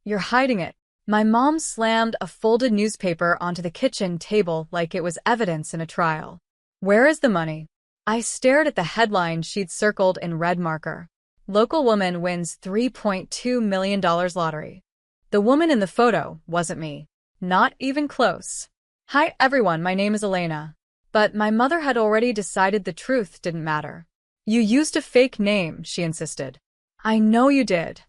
You're hiding it. My mom slammed a folded newspaper onto the kitchen table like it was evidence in a trial. Where is the money? I stared at the headline she'd circled in red marker. Local woman wins $3.2 million lottery. The woman in the photo wasn't me. Not even close. Hi everyone, my name is Elena. But my mother had already decided the truth didn't matter. You used a fake name, she insisted. I know you did.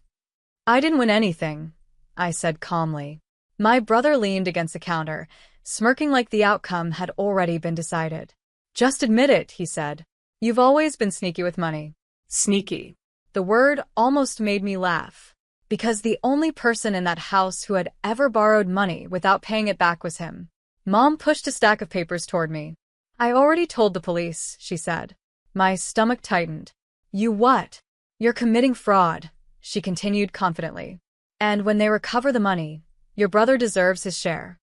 I didn't win anything, I said calmly. My brother leaned against the counter, smirking like the outcome had already been decided. Just admit it, he said. You've always been sneaky with money. Sneaky. The word almost made me laugh, because the only person in that house who had ever borrowed money without paying it back was him. Mom pushed a stack of papers toward me. I already told the police, she said. My stomach tightened. You what? You're committing fraud, she continued confidently. And when they recover the money, your brother deserves his share.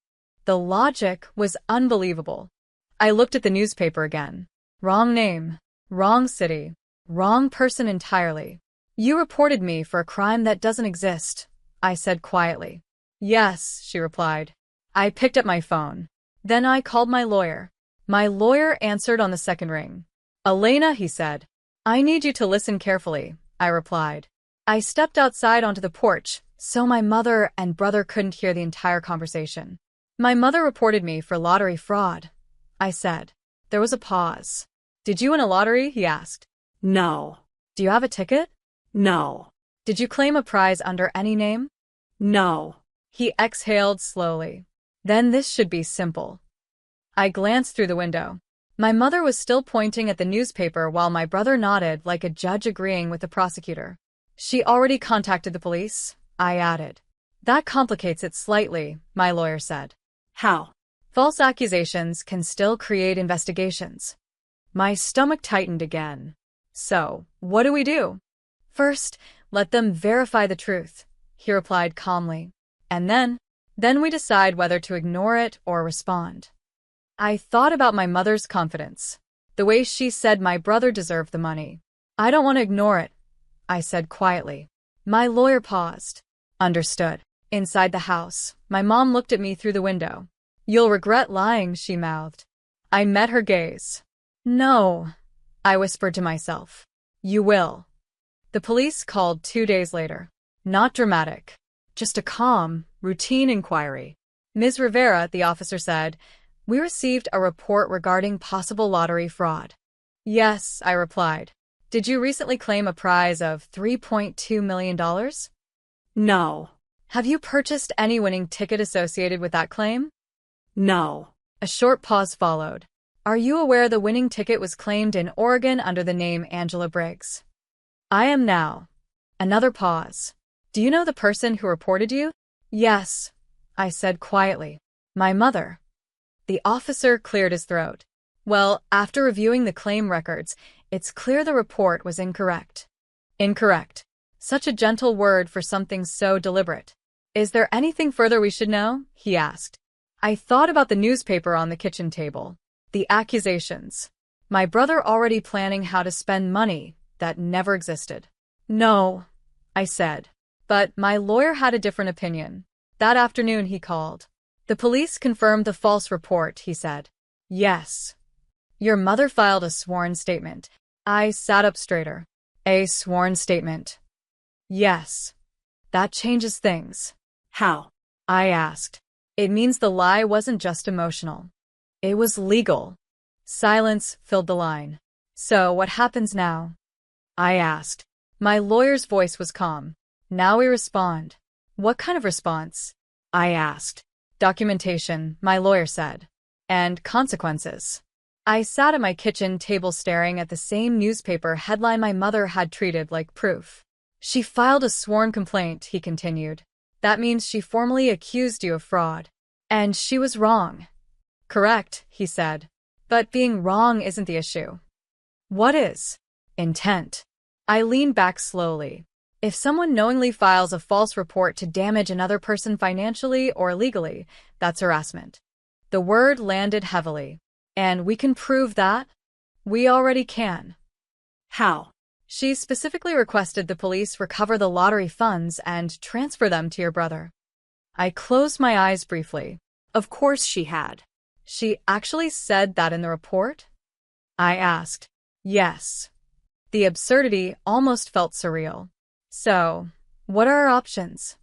The logic was unbelievable. I looked at the newspaper again. Wrong name, wrong city, wrong person entirely. You reported me for a crime that doesn't exist, I said quietly. Yes, she replied. I picked up my phone. Then I called my lawyer. My lawyer answered on the second ring. Elena, he said. I need you to listen carefully, I replied. I stepped outside onto the porch, so my mother and brother couldn't hear the entire conversation. My mother reported me for lottery fraud, I said. There was a pause. Did you win a lottery? He asked. No. Do you have a ticket? No. Did you claim a prize under any name? No. He exhaled slowly. Then this should be simple. I glanced through the window. My mother was still pointing at the newspaper while my brother nodded like a judge agreeing with the prosecutor. She already contacted the police, I added. That complicates it slightly, my lawyer said. How? False accusations can still create investigations. My stomach tightened again. So, what do we do? First, let them verify the truth, he replied calmly. And then we decide whether to ignore it or respond. I thought about my mother's confidence, the way she said my brother deserved the money. I don't want to ignore it, I said quietly. My lawyer paused. Understood. Inside the house, my mom looked at me through the window. You'll regret lying, she mouthed. I met her gaze. No, I whispered to myself. You will. The police called 2 days later. Not dramatic. Just a calm, routine inquiry. Ms. Rivera, the officer said, we received a report regarding possible lottery fraud. Yes, I replied. Did you recently claim a prize of $3.2 million? No. Have you purchased any winning ticket associated with that claim? No. A short pause followed. Are you aware the winning ticket was claimed in Oregon under the name Angela Briggs? I am now. Another pause. Do you know the person who reported you? Yes, I said quietly. My mother. The officer cleared his throat. Well, after reviewing the claim records, it's clear the report was incorrect. Incorrect. Such a gentle word for something so deliberate. Is there anything further we should know? He asked. I thought about the newspaper on the kitchen table. The accusations. My brother already planning how to spend money that never existed. No, I said. But my lawyer had a different opinion. That afternoon he called. The police confirmed the false report, he said. Yes. Your mother filed a sworn statement. I sat up straighter. A sworn statement. Yes. That changes things. How? I asked. It means the lie wasn't just emotional. It was legal. Silence filled the line. So what happens now? I asked. My lawyer's voice was calm. Now we respond. What kind of response? I asked. Documentation, my lawyer said. And consequences. I sat at my kitchen table staring at the same newspaper headline my mother had treated like proof. She filed a sworn complaint, he continued. That means she formally accused you of fraud. And she was wrong. Correct, he said. But being wrong isn't the issue. What is? Intent. I leaned back slowly. If someone knowingly files a false report to damage another person financially or legally, that's harassment. The word landed heavily. And we can prove that? We already can. How? She specifically requested the police recover the lottery funds and transfer them to your brother. I closed my eyes briefly. Of course she had. She actually said that in the report? I asked. Yes. The absurdity almost felt surreal. So, what are our options?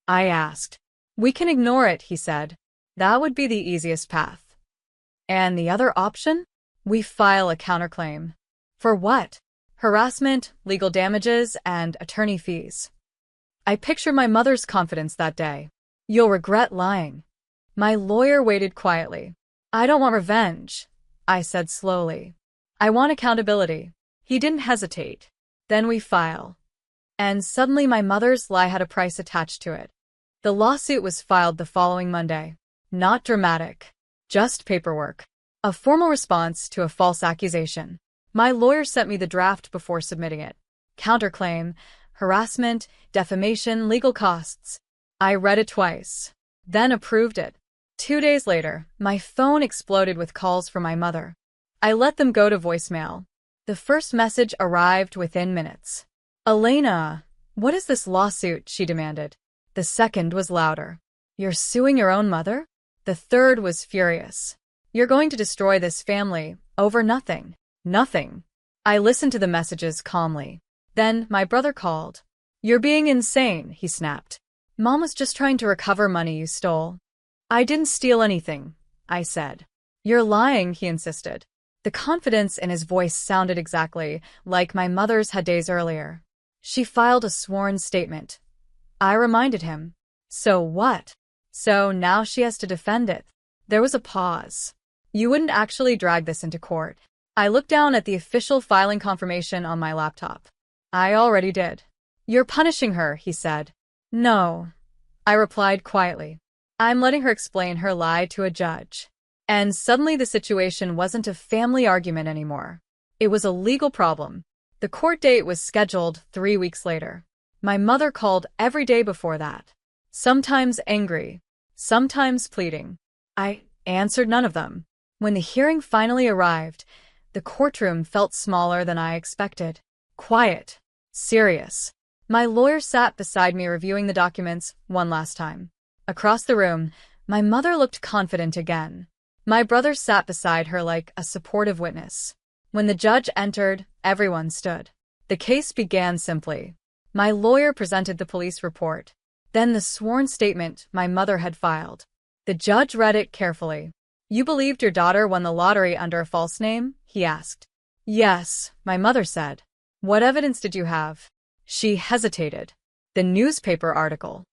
I asked. We can ignore it, he said. That would be the easiest path. And the other option? We file a counterclaim. For what? Harassment, legal damages, and attorney fees. I pictured my mother's confidence that day. You'll regret lying. My lawyer waited quietly. I don't want revenge, I said slowly. I want accountability. He didn't hesitate. Then we file. And suddenly my mother's lie had a price attached to it. The lawsuit was filed the following Monday. Not dramatic. Just paperwork. A formal response to a false accusation. My lawyer sent me the draft before submitting it. Counterclaim, harassment, defamation, legal costs. I read it twice, then approved it. 2 days later, my phone exploded with calls from my mother. I let them go to voicemail. The first message arrived within minutes. Elena, what is this lawsuit? She demanded. The second was louder. You're suing your own mother? The third was furious. You're going to destroy this family over nothing. Nothing. I listened to the messages calmly. Then my brother called. You're being insane, he snapped. Mom was just trying to recover money you stole. I didn't steal anything, I said. You're lying, he insisted. The confidence in his voice sounded exactly like my mother's had days earlier. She filed a sworn statement. I reminded him. So what? So now she has to defend it. There was a pause. You wouldn't actually drag this into court. I looked down at the official filing confirmation on my laptop. I already did. You're punishing her, he said. No, I replied quietly. I'm letting her explain her lie to a judge. And suddenly the situation wasn't a family argument anymore. It was a legal problem. The court date was scheduled 3 weeks later. My mother called every day before that. Sometimes angry, sometimes pleading. I answered none of them. When the hearing finally arrived, the courtroom felt smaller than I expected. Quiet. Serious. My lawyer sat beside me reviewing the documents one last time. Across the room, my mother looked confident again. My brother sat beside her like a supportive witness. When the judge entered, everyone stood. The case began simply. My lawyer presented the police report. Then the sworn statement my mother had filed. The judge read it carefully. You believed your daughter won the lottery under a false name? He asked. Yes, my mother said. What evidence did you have? She hesitated. The newspaper article.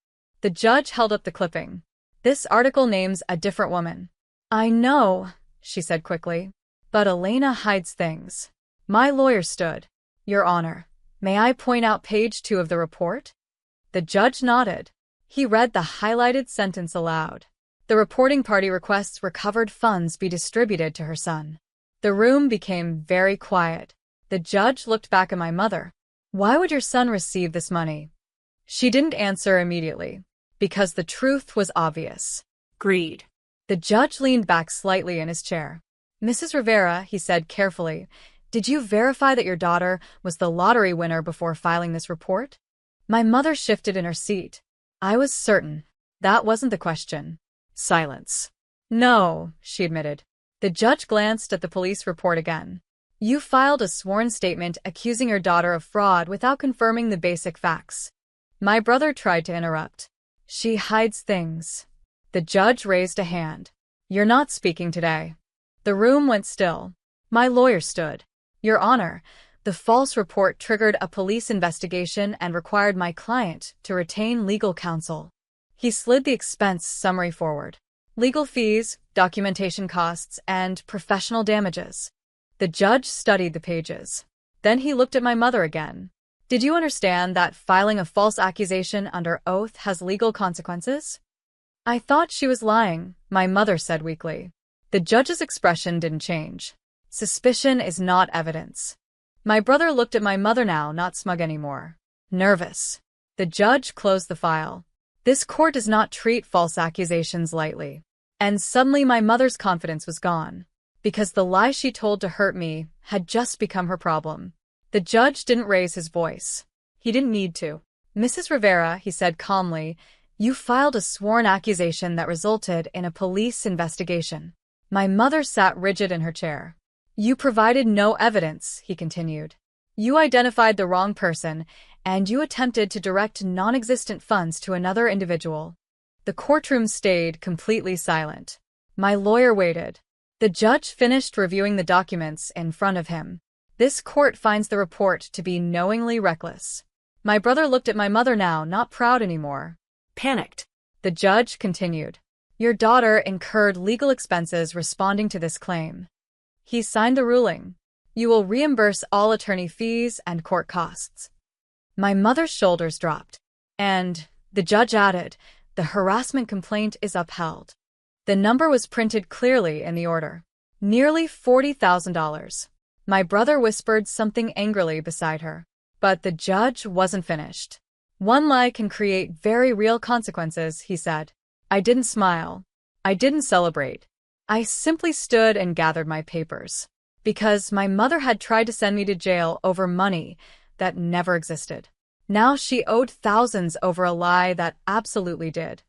The judge held up the clipping. This article names a different woman. I know, she said quickly. But Elena hides things. My lawyer stood. Your Honor, may I point out page 2 of the report? The judge nodded. He read the highlighted sentence aloud. The reporting party requests recovered funds be distributed to her son. The room became very quiet. The judge looked back at my mother. Why would your son receive this money? She didn't answer immediately. Because the truth was obvious. Greed. The judge leaned back slightly in his chair. Mrs. Rivera, he said carefully, did you verify that your daughter was the lottery winner before filing this report? My mother shifted in her seat. I was certain. That wasn't the question. Silence. No, she admitted. The judge glanced at the police report again. You filed a sworn statement accusing your daughter of fraud without confirming the basic facts. My brother tried to interrupt. She hides things. The judge raised a hand. You're not speaking today. The room went still. My lawyer stood. Your Honor, the false report triggered a police investigation and required my client to retain legal counsel. He slid the expense summary forward. Legal fees, documentation costs, and professional damages. The judge studied the pages. Then he looked at my mother again. Did you understand that filing a false accusation under oath has legal consequences? I thought she was lying, my mother said weakly. The judge's expression didn't change. Suspicion is not evidence. My brother looked at my mother now, not smug anymore. Nervous. The judge closed the file. This court does not treat false accusations lightly. And suddenly my mother's confidence was gone. Because the lie she told to hurt me had just become her problem. The judge didn't raise his voice. He didn't need to. Mrs. Rivera, he said calmly, you filed a sworn accusation that resulted in a police investigation. My mother sat rigid in her chair. You provided no evidence, he continued. You identified the wrong person, and you attempted to direct non-existent funds to another individual. The courtroom stayed completely silent. My lawyer waited. The judge finished reviewing the documents in front of him. This court finds the report to be knowingly reckless. My brother looked at my mother now, not proud anymore. Panicked. The judge continued. Your daughter incurred legal expenses responding to this claim. He signed the ruling. You will reimburse all attorney fees and court costs. My mother's shoulders dropped. And, the judge added, the harassment complaint is upheld. The number was printed clearly in the order. Nearly $40,000. My brother whispered something angrily beside her. But the judge wasn't finished. One lie can create very real consequences, he said. I didn't smile. I didn't celebrate. I simply stood and gathered my papers. Because my mother had tried to send me to jail over money that never existed. Now she owed thousands over a lie that absolutely did.